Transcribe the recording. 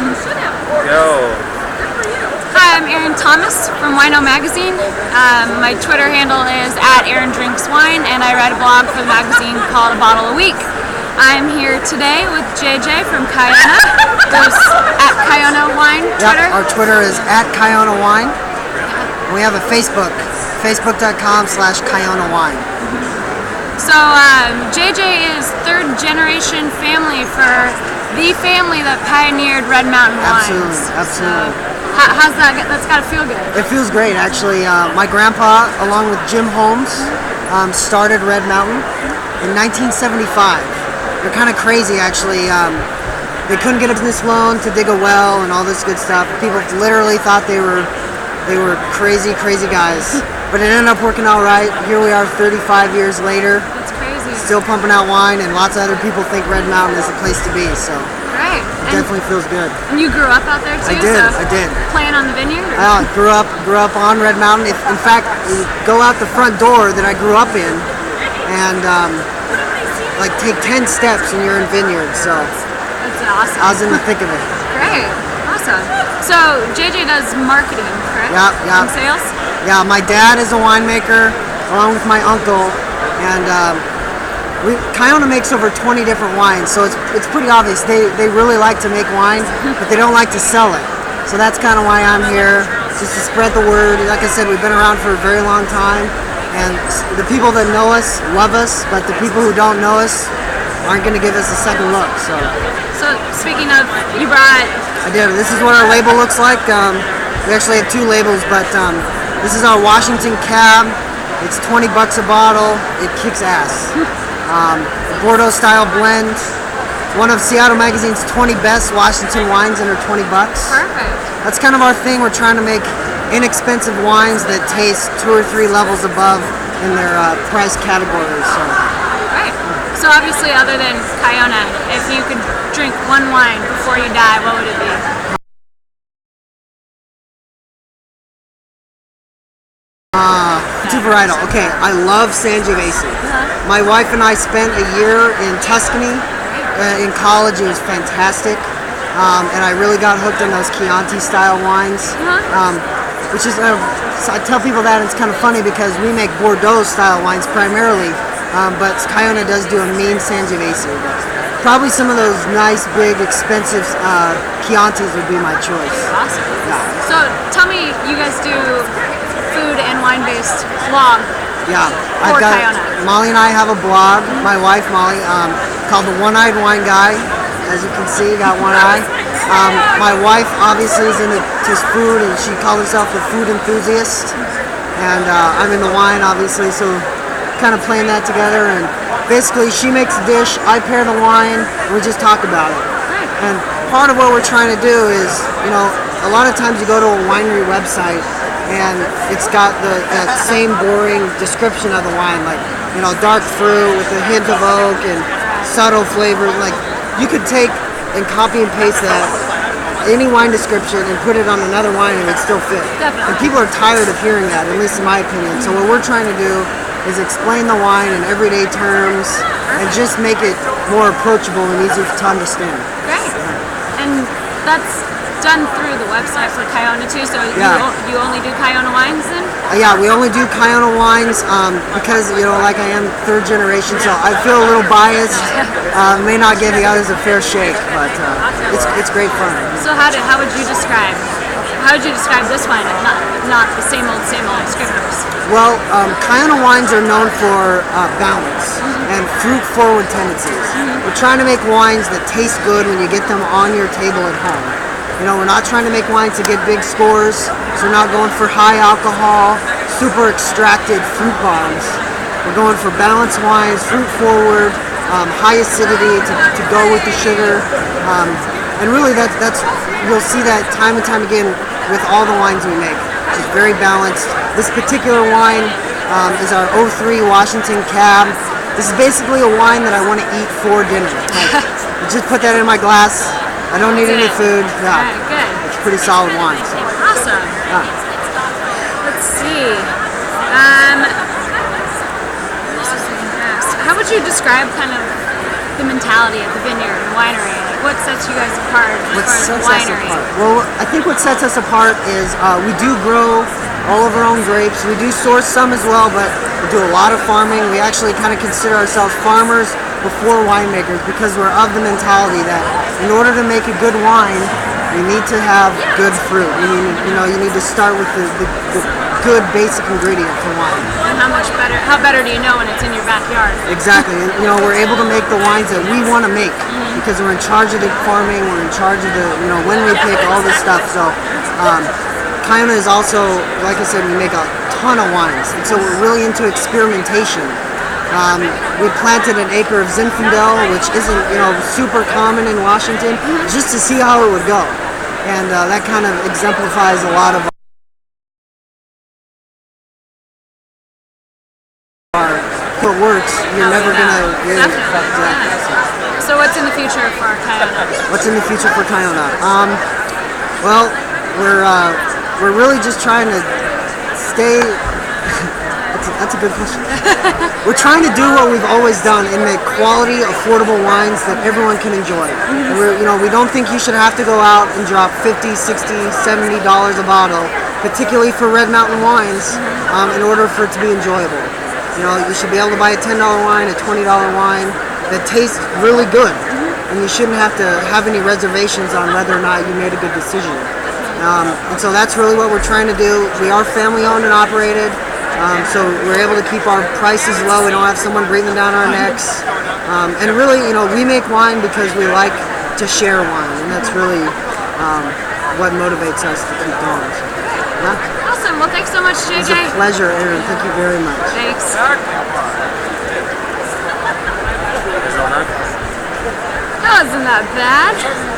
Yo. Hi, I'm Erin Thomas from WINOmagazine. My Twitter handle is @ErinDrinksWine, and I write a blog for the magazine called A Bottle a Week. I'm here today with JJ from Kiona. There's @KionaWine Twitter. Yep, our Twitter is @KionaWine. We have a Facebook, facebook.com/KionaWine. So JJ is third generation family for the family that pioneered Red Mountain wines. Absolutely. How's that? That's got to feel good. It feels great, actually. My grandpa, along with Jim Holmes, started Red Mountain in 1975. They're kind of crazy, actually. They couldn't get a business loan to dig a well and all this good stuff. People literally thought they were crazy guys. But it ended up working out right. Here we are 35 years later. That's crazy. Still pumping out wine, and lots of other people think Red Mountain is the place to be. So right. It definitely feels good. And you grew up out there too? I did. Playing on the vineyard? Grew up on Red Mountain. In fact, you go out the front door that I grew up in, and take 10 steps and you're in vineyard. So that's awesome. I was in the thick of it. Great. Awesome. So JJ does marketing, correct? Yeah. And sales? Yeah, my dad is a winemaker, along with my uncle, and Kiona makes over 20 different wines, so it's pretty obvious. They really like to make wine, but they don't like to sell it. So that's kind of why I'm here, just to spread the word. Like I said, we've been around for a very long time, and the people that know us love us, but the people who don't know us aren't going to give us a second look. So speaking of, you brought... I did. This is what our label looks like. We actually have two labels, but this is our Washington Cab. It's $20 a bottle. It kicks ass. Bordeaux style blend. One of Seattle Magazine's 20 best Washington wines under $20. Perfect. That's kind of our thing. We're trying to make inexpensive wines that taste 2 or 3 levels above in their price categories. So. Right. So obviously, other than Kiona, if you could drink one wine before you die, what would it be? Two varietal. Okay, I love Sangiovese. My wife and I spent a year in Tuscany in college. It was fantastic, and I really got hooked on those Chianti style wines. Which is, I tell people that, and it's kind of funny because we make Bordeaux style wines primarily, but Kiona does do a mean Sangiovese. Probably some of those nice, big, expensive Chiantis would be my choice. Awesome. Yeah. So tell me, you guys do food and wine-based blog. Yeah, for Kiona. Molly and I have a blog. My wife Molly, called The One-Eyed Wine Guy. As you can see, got one eye. My wife obviously is into just food, and she called herself a food enthusiast. And I'm into wine, obviously, so kind of playing that together. And basically, she makes a dish, I pair the wine, and we just talk about it. And part of what we're trying to do is, a lot of times you go to a winery website, and it's got that same boring description of the wine, like, dark fruit with a hint of oak and subtle flavors. Like, you could take and copy and paste that, any wine description, and put it on another wine and it'd still fit. Definitely. And people are tired of hearing that, at least in my opinion. So what we're trying to do is explain the wine in everyday terms and just make it more approachable and easier to understand. Great. And that's done through the website for Kiona too, so you only do Kiona wines then? Yeah, we only do Kiona wines because, like I am third generation, so I feel a little biased. May not give the others a fair shake, but it's great fun. So how would you describe this wine, if not the same old descriptors? Well, Kiona wines are known for balance and fruit-forward tendencies. We're trying to make wines that taste good when you get them on your table at home. We're not trying to make wines to get big scores, so we're not going for high alcohol, super extracted fruit bombs. We're going for balanced wines, fruit forward, high acidity to go with the sugar. And really that's you'll see that time and time again with all the wines we make. It's very balanced. This particular wine is our 03 Washington Cab. This is basically a wine that I want to eat for dinner. Just put that in my glass. I don't need any food. Yeah. Right, good. It's pretty solid wine. So. Awesome. Yeah. Let's see. How would you describe kind of the mentality of the vineyard and winery? what sets you guys apart as What far as sets the us winery? apart? Well, I think what sets us apart is we do grow all of our own grapes. We do source some as well, but we do a lot of farming. We actually kind of consider ourselves farmers before winemakers because we're of the mentality that in order to make a good wine, you need to have good fruit. You need to start with the good basic ingredient for wine. And how better do you know when it's in your backyard? Exactly. And, we're able to make the wines that we want to make because we're in charge of the farming, we're in charge of the, when we pick all this stuff. So, Kiona is also, like I said, we make a ton of wines. And so we're really into experimentation. We planted an acre of Zinfandel, which isn't, super common in Washington, just to see how it would go. And that kind of exemplifies a lot of if it works, you're never gonna. Definitely. So what's in the future for Kiona? What's in the future for Kiona? Well, we're really just trying to stay. That's a good question. We're trying to do what we've always done and make quality, affordable wines that everyone can enjoy. And we don't think you should have to go out and drop $50, $60, $70 a bottle, particularly for Red Mountain wines, in order for it to be enjoyable. You should be able to buy a $10 wine, a $20 wine that tastes really good, and you shouldn't have to have any reservations on whether or not you made a good decision. And so that's really what we're trying to do. We are family owned and operated. So we're able to keep our prices low. We don't have someone breathing down our necks. And really, we make wine because we like to share wine, and that's really what motivates us to keep going. So, yeah. Awesome. Well, thanks so much, JJ. It's a pleasure, Erin. Thank you very much. Thanks. That wasn't that bad.